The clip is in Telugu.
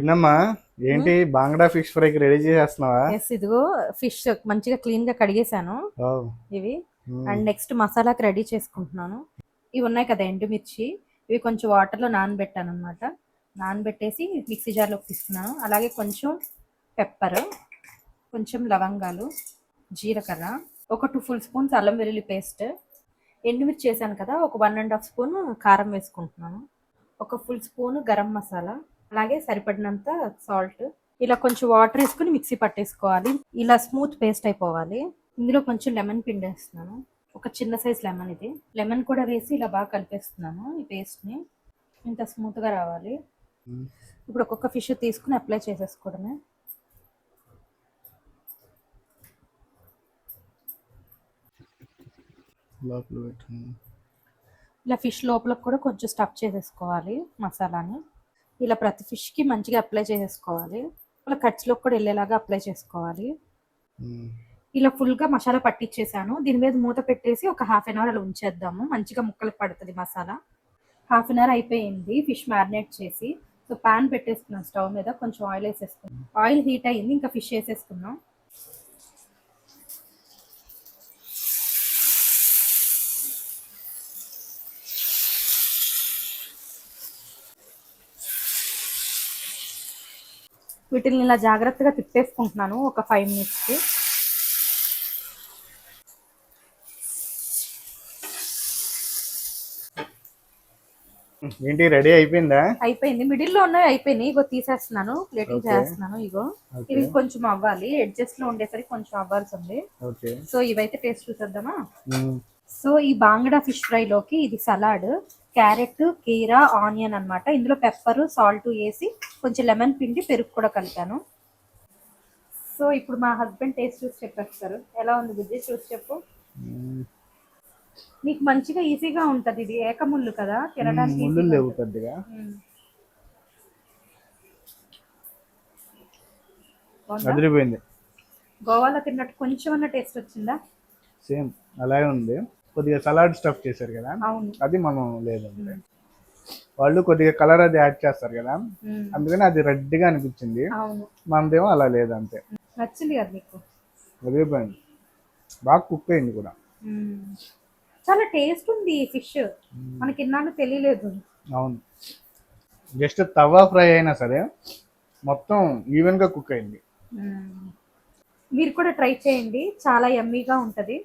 చిన్నమ్మా ఏంటి బాంగ్డా ఫిష్ ఫ్రైకి రెడీ చేసేస్తున్నావా? ఎస్, ఇదిగో ఫిష్ మంచిగా క్లీన్ గా కడిగేసాను వావ్. ఇవి. అండ్ నెక్స్ట్ మసాలాకి రెడీ చేసుకుంటున్నాను. ఇవి ఉన్నాయి కదా ఎండుమిర్చి, ఇవి కొంచెం వాటర్లో నానబెట్టాను అనమాట. నానబెట్టేసి మిక్సీ జార్లోకి తీసుకున్నాను. అలాగే కొంచెం పెప్పర్, కొంచెం లవంగాలు, జీలకర్ర, ఒక 2 full స్పూన్స్ అల్లం వెల్లుల్లి పేస్ట్, ఎండుమిర్చి చేశాను కదా, ఒక 1.5 స్పూన్ కారం వేసుకుంటున్నాను, ఒక ఫుల్ స్పూన్ గరం మసాలా, అలాగే సరిపడినంత సాల్ట్. ఇలా కొంచెం వాటర్ వేసుకుని మిక్సీ పట్టేసుకోవాలి. ఇలా స్మూత్ పేస్ట్ అయిపోవాలి. ఇందులో కొంచెం లెమన్ పిండి వేస్తున్నాను, ఒక చిన్న సైజ్ లెమన్. ఇది లెమన్ కూడా వేసి ఇలా బాగా కలిపేస్తున్నాను ఈ పేస్ట్ని. ఇంత స్మూత్గా రావాలి. ఇప్పుడు ఒక్కొక్క ఫిష్ తీసుకుని అప్లై చేసేసుకోవడమే. ఇలా ఫిష్ లోపల కూడా కొంచెం స్టఫ్ చేసేసుకోవాలి మసాలాని. ఇలా ప్రతి ఫిష్కి మంచిగా అప్లై చేసేసుకోవాలి. ఇలా కట్స్లో కూడా వెళ్ళేలాగా అప్లై చేసుకోవాలి. ఇలా ఫుల్గా మసాలా పట్టించేసాను. దీని మీద మూత పెట్టేసి ఒక 1/2 hour అలా ఉంచేద్దాము, మంచిగా ముక్కలకు పడుతుంది మసాలా. 1/2 hour అయిపోయింది ఫిష్ మ్యారినేట్ చేసి. సో పాన్ పెట్టేసుకున్నాం స్టవ్ మీద, కొంచెం ఆయిల్ వేసేసుకున్నాం. ఆయిల్ హీట్ అయ్యింది, ఇంకా ఫిష్ వేసేసుకున్నాం. వీటిని ఇలా జాగ్రత్తగా తిప్పేసుకుంటున్నాను ఒక 5 minutesకి. ఏంటి రెడీ అయిపోయిందా? అయిపోయింది, మిడిల్ లో ఉన్నవి అయిపోయినాయి. ఇగో తీసేస్తున్నాను, ప్లేటింగ్ చేస్తున్నాను. ఇగో ఇవి కొంచెం అవ్వాలి, ఎడ్జెస్ లో ఉండేసరికి కొంచెం అవ్వాల్సి ఉంది. సో ఇవైతే టేస్ట్ చూసేద్దామా. సో ఈ బాంగ్డా ఫిష్ ఫ్రై లోకి ఇది సలాడ్, క్యారెట్, కీరా, ఆనియన్ అన్నమాట. ఇందులో పెప్పర్, సాల్ట్ వేసి కొంచెం లెమన్ పిండి, పెరుగు కూడా కలిపాను. సో ఇప్పుడు మా హస్బెండ్ టేస్ట్ చూసి చెప్పేస్తారు ఎలా ఉంది. బుజ్జి చూసి చెప్పు. నీకు మంచిగా ఈజీగా ఉంటది, ఇది ఏకముళ్ళు కదా తినడానికి. ముళ్ళు లేవు పెద్దగా. అదిరిపోయింది. గోవాలో తిన్నట్టు కొంచెం అన్న టేస్ట్ వచ్చిందా? సేమ్ అలాగే ఉంది. కొద్దిగా సలాడ్ స్టఫ్ చేశారు కదా, అవును. అది మనం లేదు. వాళ్ళు కొద్దిగా కలర్ అది యాడ్ చేస్తారు కదా, అందుకని అది రెడ్గా అనిపించింది. మనదేమో అలా లేదు, అంతే. నచ్చింది కదా నీకు? అదిరిపోయింది, బాగా కుక్ అయింది కూడా. చాలా టేస్ట్ ఉంది ఈ ఫిష్, మనకి ఇన్నాళ్ళు తెలియలేదు. అవును, జస్ట్ తవా ఫ్రై అయినా సరే మొత్తం ఈవెన్గా కుక్ అయింది. మీరు కూడా ట్రై చేయండి, చాలా యమ్మీగా ఉంటుంది.